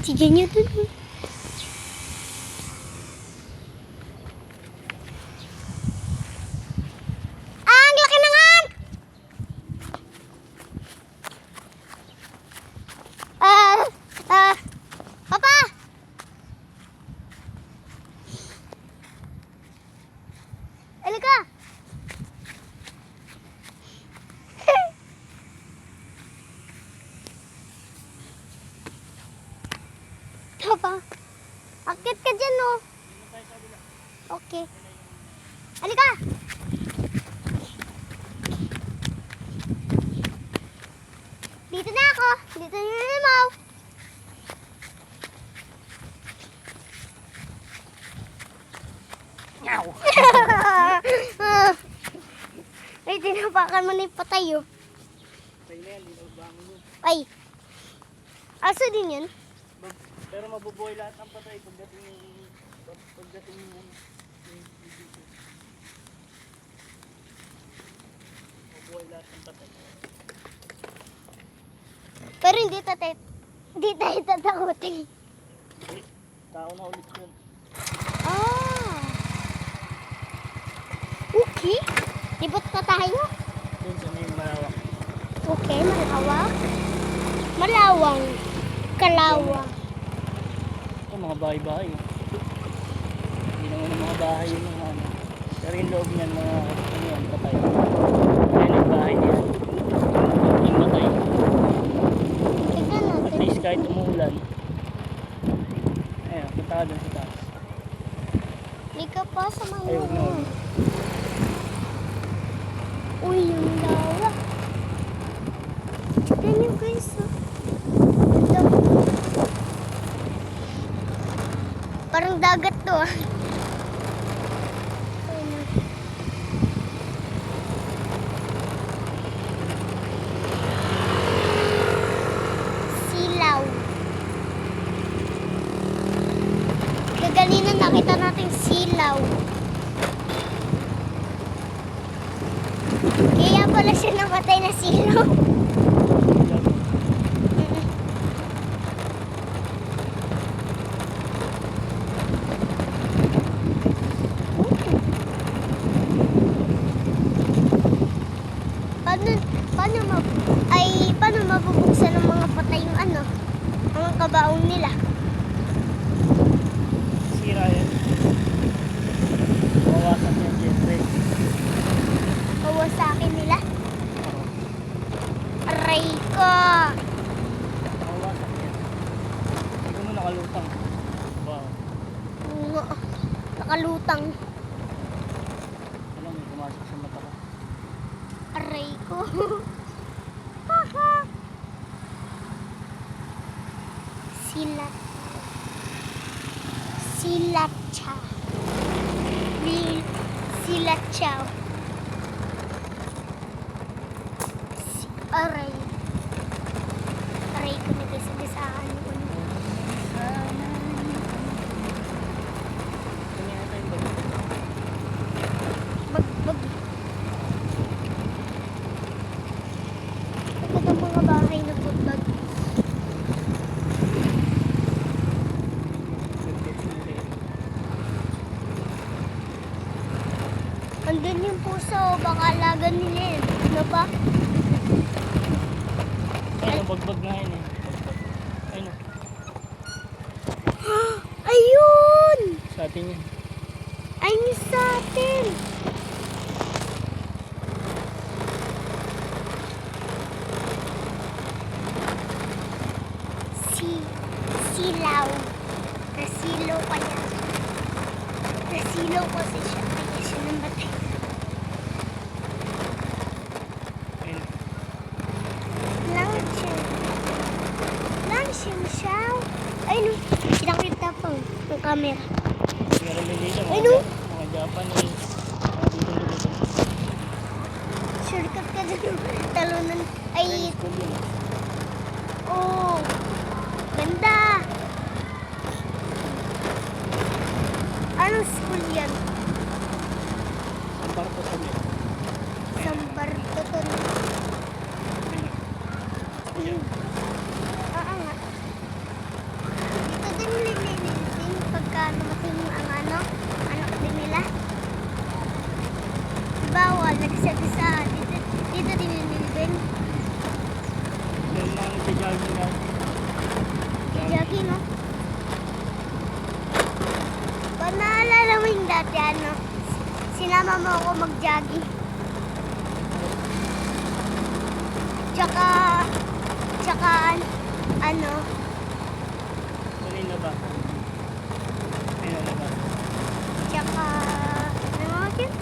Sige niyo dun. Ang laki na nga! Papa! Halika! Papa, akit ka dyan, no? Okay. Halika! Dito na ako. Dito na yung limaw. Ow! Ay, tinapakan mo na yung patay, oh. Patay na yan, di na bangon yun. Ay. Aso din yun? Pero mabubuhay lahat ng patay pagdating yung mabubuhay lahat ng patay. Pero hindi tayo tatakutin. Tao na ulit yun. Ah. Okay. Libot na tayo. Doon sa may malawak. Okay, malawak. Malawang. Kalawang. Ito mga bahay-bahay. Hindi naman ang mga bahay yung mga ano. Pero yung loob niyan mga ano yan, patay. Ayan yung bahay niya. Yung patay. Tignan At natin. least kahit umuulan. Ayan, punta ka dun sa taas. Hindi ka pa sa mga Ayun na. Uy, yung lawak. Tignan nyo guys. Oh. Ito. Parang dagat to ah. Ayun, oh. Silaw. Kaganina nakita natin silaw. Kaya pala siya namatay na silaw. Paano mabubuksan ng mga patay yung ano? Ang kabaong nila. Sira yan. Mawawasan yan, Jeffrey. Kawasakin nila. Aray ko! Mawawasan yan. Hindi mo nakalutang. Wow. Oo nga. Nakalutang. Alam mo, pumasok sa mata ko. Aray ko. Haha. Silat. Silatcha. Silatcha. Aray. Aray ko nagkasabisaan yung ano. Kanya ito yung bag. Bagbag. Ito ang mga bahay na bagbag. Andun yung puso, baka alagan nila yun. Ano ba? Ayun, bagbag na yun eh. Bagbag. Ayun o. Ayun! Sa atin yun. Ayun sa atin! Silaw. Nasilaw pa yan. Nasilaw kasi siya. Kaya siya namatay. Ayun. Langsing siya. Ayun, pinakita pa ng camera. Meron din dito Ay, no. mga Japanese. Mga dito. Shortcut ka dyan. Talunan. Ay, Ayun, school yun. oh. Ganda. Anong school yan? Ang barko sa mga. Sambar to to. Oo nga. Jogging, no? Ba't naalala mo yung dati, ano? Sinama mo ako mag-jogging. Tsaka, ano? Kanina ba? Kanina ba? Tsaka, ano nga yun?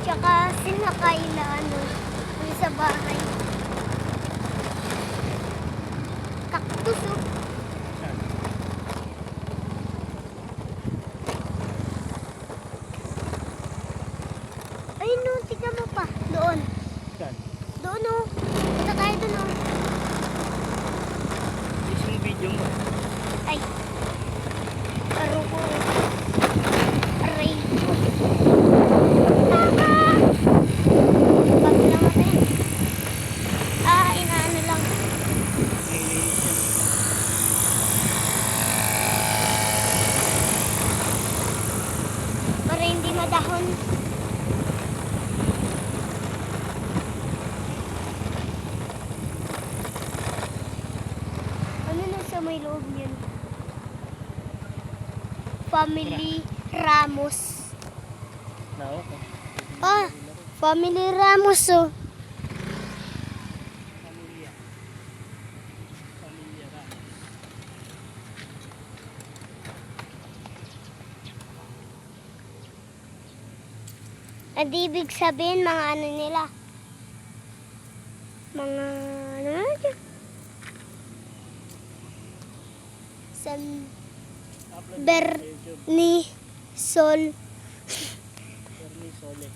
Tsaka sinakay na ano, yung sa bahay. Cactus, oh. Saan? Ayun, no, tignan mo pa. Doon. Saan? Doon, oh. Punta tayo doon, oh. Yung video mo. Ay. Aro ko. Aray ko. Ah! Ba't namatay? Inaano lang. Nilinis yan. Para hindi madahon. Ano na sa may loob niyan? Family Ramos. Nao ko. Family Ramos, oh. Pamilya. Pamilya ka. At ibig sabihin, mga ano nila. Mga, ano nga yun? San Upload Ber- mo sa YouTube. ni Sol. Bernie Sole.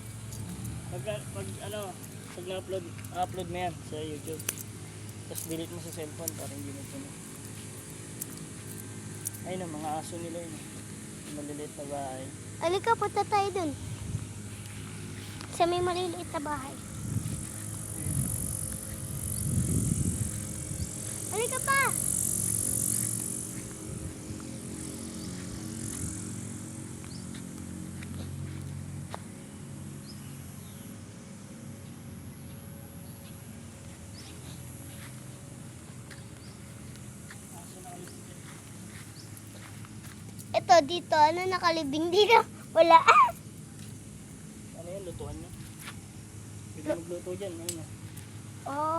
Pag na-upload mo yan sa YouTube. Tapos delete mo sa cellphone para hindi mo puno. Ayun ang mga aso nila yun. Maliliit na bahay. Alika, punta tayo dun. Sa may maliliit na bahay. Alika pa! Aso na kami dito. Ito, dito. Ano nakalibing dito? Wala. Ano yan? Lutuan nyo? Pwede magluto dyan. Ayun na.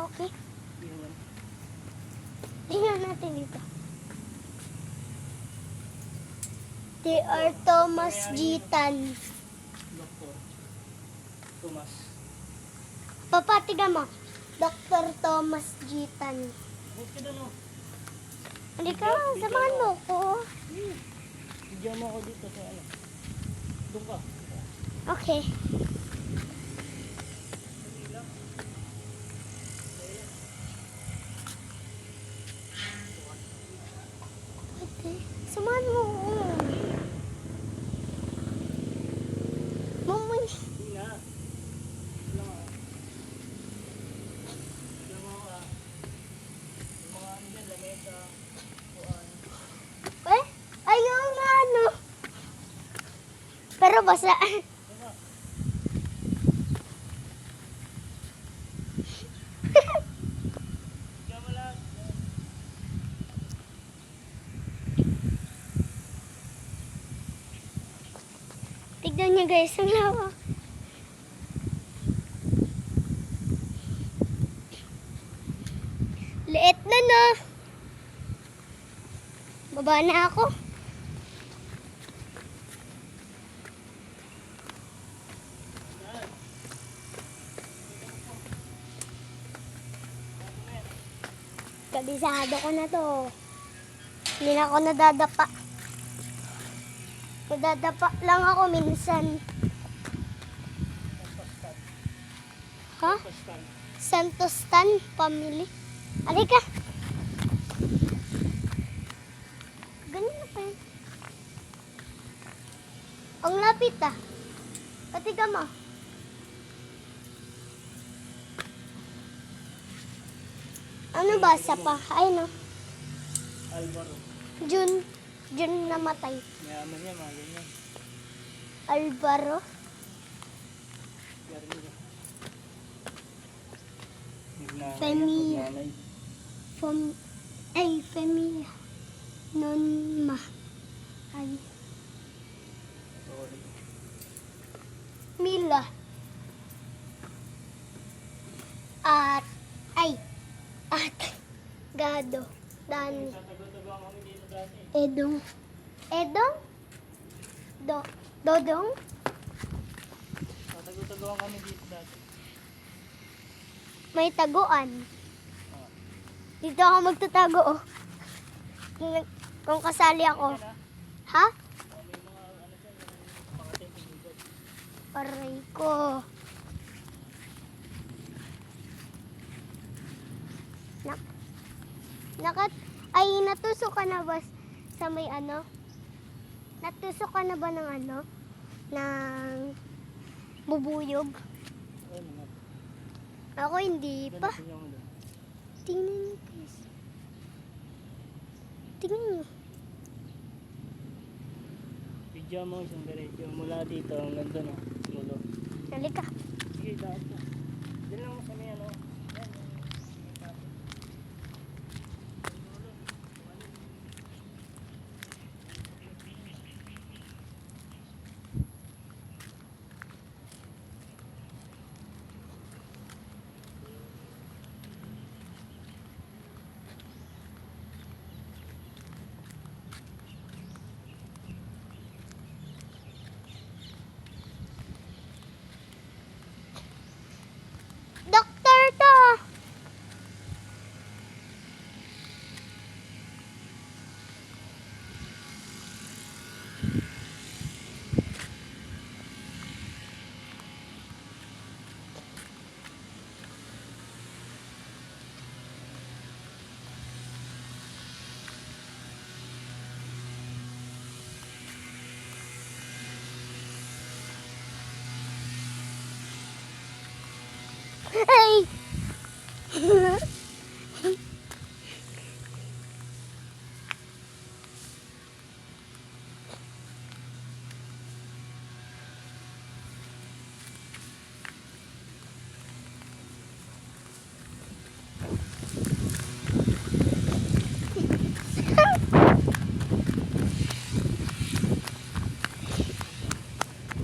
Okay. Yun yan. Tingnan natin dito. They are Thomas Gitan. Doktor. Tomas. Papa, tingnan mo. Dr. Thomas Gitan. Huwag ka doon, oh. Halika, samahan mo ko. Bigyan mo ako dito sa ano. Doon ka. Okay. Pwede. Samahan mo ko. Mamay. Hindi na. Wala nga. Wala mo ka. Yung mga ano dyan, lamesa. Kuhaan. Eh? Ayaw nga ano. Pero basa. Diba? Bigyan mo lahat. Yan. Tignan niyo guys, ang lawa. Liit na no. Baba na ako. Kabisado ko na to. Hindi na ako nadadapa. Nadadapa lang ako minsan. Ha? Pastan. Santostan family. Alika. Ganun na pa yun. Ang lapit ah. Patiga mo. Ano ba sa pa? Ay no. Alvaro. June namatay. Mayaman niya, mga ganyan. Alvaro. Garnier. Nagnanay. Tamiya. Nagnanay. Familia. Non ma. Ay. Mila. At. Gado. Dani. Edong. Dodong. Tatago-taguan kami dito dati. May taguan. Dito ako magtatago, oh. Kung kasali ako. Ha? May mga ano dyan, yung pangatin tumigod. Aray ko. Natusok ka na ba sa may ano? Natusok ka na ba ng ano? Ng bubuyog? Ay, mga Ako hindi pa. ganito yung doon. Tingnan niyo, guys. Tingnan niyo. Video mo isang diretso mula dito hanggang doon, oh. Mulo. Halika. Sige, dahil ka. Diyan lang sa may ano. Yan, yung tapo. Doktor to. Ay!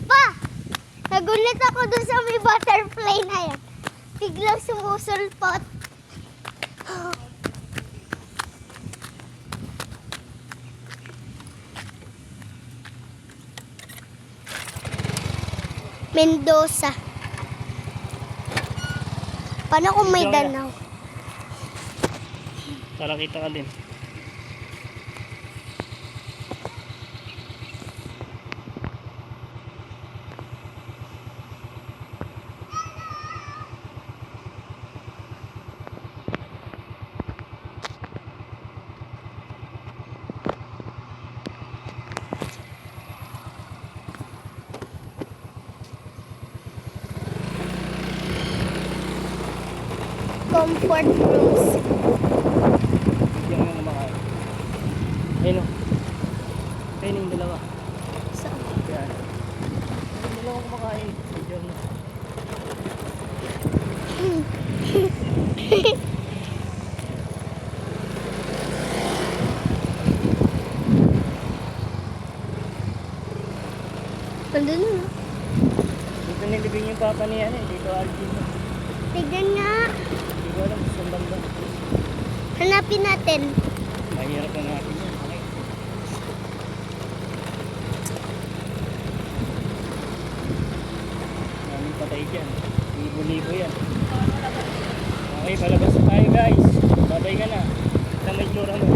Pa! Nagulat ako dun sa may butterfly na yan. Biglang sumusulpot. Mendoza. Paano kung may danaw? Para kita ka din. Comfort rooms. Bigyan mo kumakain. Ayun o. Ayun yung dalawa. So, Yan. Yung dalawa kumakain. Bigyan mo. nandun na. Dito nilibing yung papa niya eh. Dito Alvin. Tignan nga. Hindi ko alam kung saan banda. Hanapin natin. Mahirap na natin yan. Okay. Maraming patay dyan. Libo-libo yan. Okay, palabas na tayo guys. Babay ka na. Ito may tsura mo.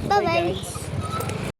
Bye-bye. guys.